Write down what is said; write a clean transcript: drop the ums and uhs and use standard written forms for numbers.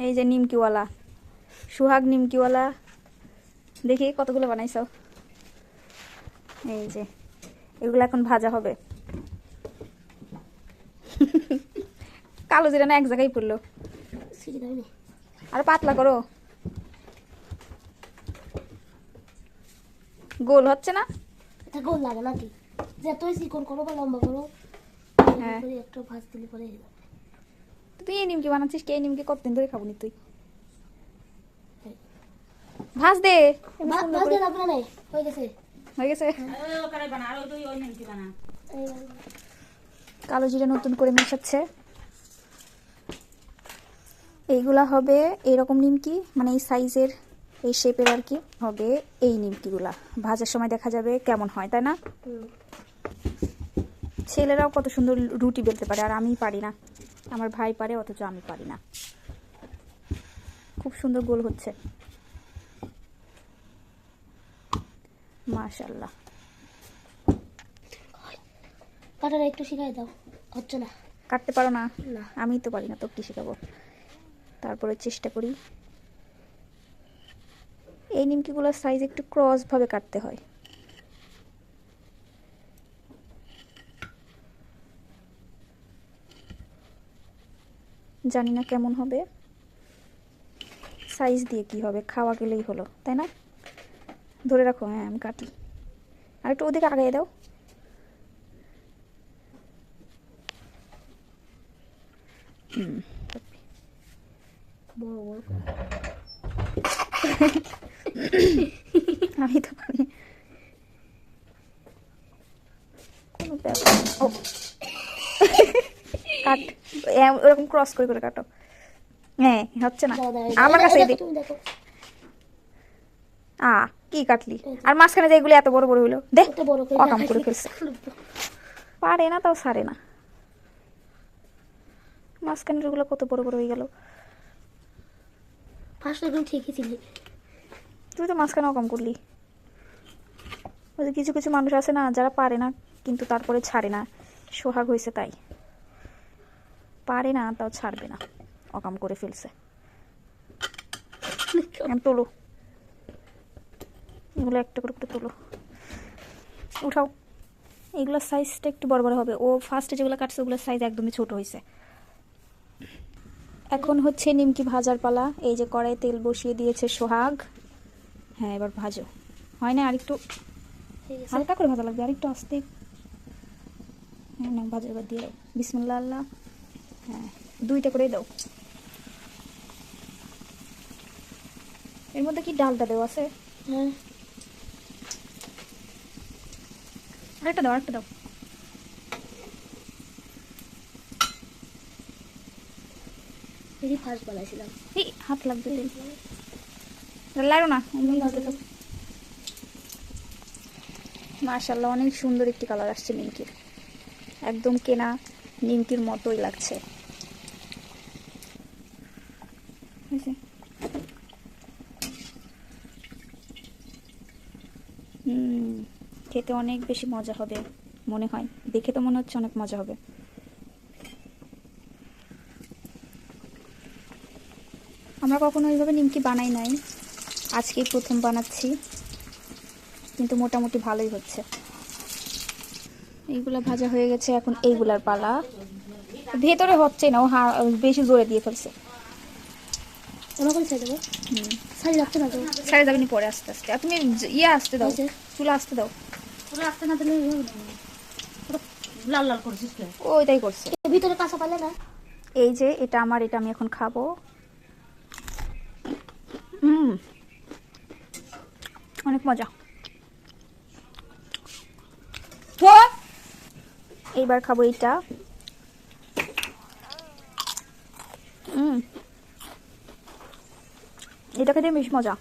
এই যে নিমকিওয়ালা, সোহাগ নিমকিওয়ালা। দেখি কতগুলো বানাইছো। এই যে এগুলো এখন ভাজা হবে। কালো জিরা না এক জায়গায় পড়লো, আর পাতলা করো। গোল হচ্ছে না? গোল লাগে নাকি? যতই চিকন করো বা লম্বা করো, হ্যাঁ একটু ভাজ দিলে পরে তুই এই নিমকি বানাচ্ছিস, কে এই নিমকি কতদিন ধরে খাবো নি তুই? ভাজ দে। ভাজ দে, লাগবে না, হয়ে গেছে। হয়ে গেছে। কালো জিরা নতুন করে মেশাচ্ছে। এইগুলা হবে এইরকম নিমকি, মানে এই সাইজের, এই শেপের আর কি হবে এই নিমকিগুলা। ভাজার সময় দেখা যাবে কেমন হয়, তাই না? ছেলেরাও কত সুন্দর রুটি বেলতে পারে, আর আমি পারি না। আমার ভাই পারে, অথচ আমি পারি না। খুব সুন্দর গোল হচ্ছে, মাশাআল্লাহ। কাটাটা একটু শিখাই দাও। হচ্ছে না, কাটতে পারো না? না। আমি তো পারি না, তো কি শেখাবো? তারপরে চেষ্টা করি। এই নিমকিগুলোর সাইজ একটু ক্রস ভাবে কাটতে হয়। জানি না কেমন হবে, সাইজ দিয়ে কি হবে, খাওয়া গেলেই হলো, তাই না? ধরে রাখো, হ্যাঁ আমি কাটি। আর একটু ওদিকে আগাই দাও। আমি তো পারি। কোনো ব্যাপার না। ও কাট, ওরকম ক্রস করে করে কাটো। হ্যাঁ হচ্ছে না, আমার কাছে তুমি দেখো। কি কাটলি? আর মাঝখানে যে এগুলো এত বড় বড় হইলো, দেখ এটা বড় করে অকাম করে ফেলছে। পারে না, তাও সারে না। মাঝখানের ওগুলো কত বড় বড় হয়ে গেল। ফার্স্ট একদম ঠিকই ছিল। তুই তো মাঝখানে অকাম করলি। ওই যে কিছু কিছু মানুষ আছে না, যারা পারে না কিন্তু তারপরে ছাড়ে না। সোহাগ হয়েছে তাই, পারে না তাও ছাড়বে না, অকাম করে ফেলছে। তোলো এগুলো একটা করে করে তোলো, উঠাও। এগুলোর সাইজটা একটু বড় বড় হবে। ও ফার্স্টে যেগুলো কাটছে ওগুলোর সাইজ একদমই ছোট হয়েছে। এখন হচ্ছে নিমকি ভাজার পালা। এই যে কড়াই তেল বসিয়ে দিয়েছে সোহাগ। হ্যাঁ এবার ভাজো। হয় না, আরেকটু হালকা করে ভাজা লাগবে, আরেকটু আস্তে। হ্যাঁ না, ভাজা এবার দিয়ে দাও। বিসমিল্লাহ আল্লাহ। হ্যাঁ দুইটা করে দাও। এর মধ্যে কি ডালটা দেওয়া আছে? হ্যাঁ, আরেকটা দাও, আরেকটা দাও। এই ফার্স্ট বানাইছিলাম। এই হাত লাগবে, লাগো না। মাশাআল্লাহ, অনেক সুন্দর একটি কালার আসছে নিমকির, একদম কেনা নিমকির মতোই লাগছে। খেতে অনেক বেশি মজা হবে মনে হয়, দেখে তো মনে হচ্ছে অনেক মজা হবে। আমরা কখনো এইভাবে নিমকি বানাই নাই, আজকেই প্রথম বানাচ্ছি, কিন্তু মোটামুটি ভালোই হচ্ছে। এইগুলা ভাজা হয়ে গেছে, এখন এইগুলার পালা। ভেতরে হচ্ছে না, ও বেশি জোরে দিয়ে ফেলছে। সারি রাখতে না তো, ছাড়ে যাবে নি পরে আস্তে আস্তে। আর তুমি ইয়ে আসতে দাও, চুলা আসতে দাও। চুলা আসতে না দিলে লাল লাল করছিস কেন? ওইটাই করছে। ভিতরে কাঁচা পালে না। এই যে এটা আমার, এটা আমি এখন খাবো। অনেক মজা। এইবার খাবো এইটা। এটা খেতে বেশ মজা।